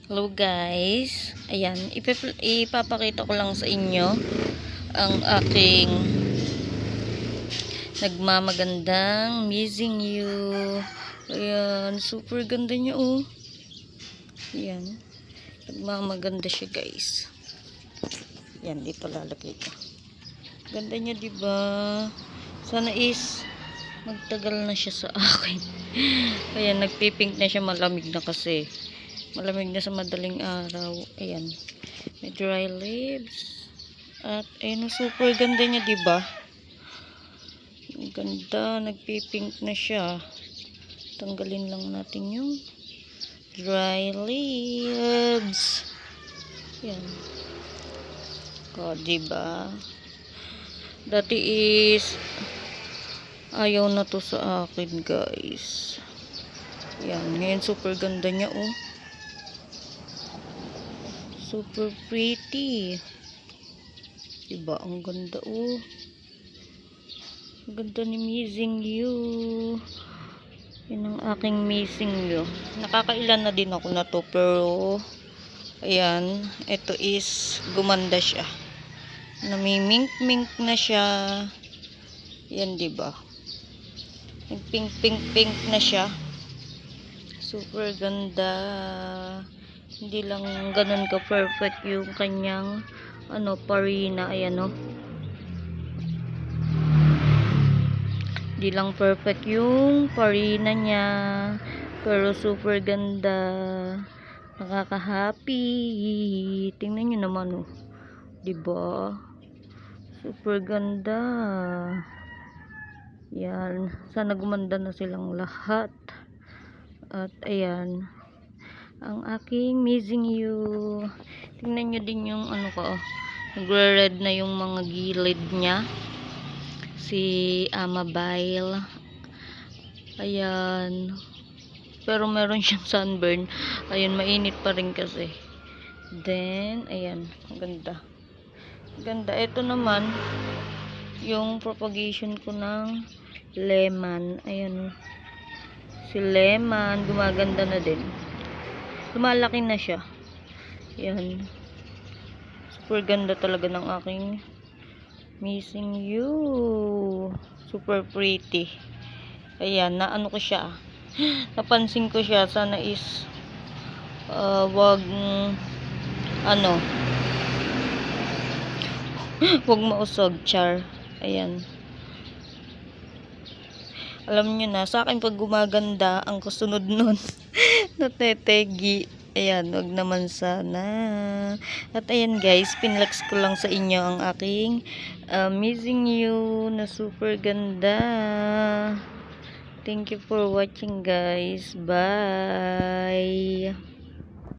Hello guys, ayan, ipapakita ko lang sa inyo ang aking nagmamagandang Missing You. Ayan, super ganda niya oh. Ayan, nagmamaganda siya guys. Ayan, dito lalagay ko. Ganda niya diba? Sana is magtagal na siya sa akin. Ayan, nagpipink na siya, malamig na kasi. Malamig na sa madaling araw. Ayan. May dry leaves. At ayun, super ganda niya, diba? Ang ganda. Nagpipink na siya. Tanggalin lang natin yung dry leaves. Ayan. O, diba? Dati is ayaw na to sa akin, guys. Ayan. Ngayon, super ganda niya, oh. Super pretty. Diba? Ang ganda, oh. Ang ganda ni Missing You. Yan ang aking Missing You. Nakakailan na din ako na to, pero ayan, ito is gumanda siya. Namimink-mink na siya. Yan, diba? Nagpink-pink-pink na siya. Super ganda. Hindi lang ganun ka perfect yung kanyang parina. Ayan o. Hindi lang perfect yung parina niya, pero super ganda. Nakaka-happy. Tingnan nyo naman o. Diba? Super ganda. Yan. Sana gumanda na silang lahat. At ayan, ang aking Missing You. Tingnan nyo din yung nagre-red na yung mga gilid niya. Si Amabile. Ayan. Pero meron siyang sunburn. Ayan, mainit pa rin kasi. Then, ayan. Ang ganda. Ganda. Ito naman, yung propagation ko ng lemon. Ayan. Si lemon, gumaganda na din. Lumalaki na siya. Yan. Super ganda talaga ng aking Missing You. Super pretty. Ayan, naano ko siya. Napansin ko siya. Sana is wag wag mausog, char. Ayan. Alam nyo na, sa akin pag gumaganda, ang kasunod nun, natetegi. Ayan, wag naman sana. At ayan guys, pinlax ko lang sa inyo ang aking Missing You na super ganda. Thank you for watching guys. Bye!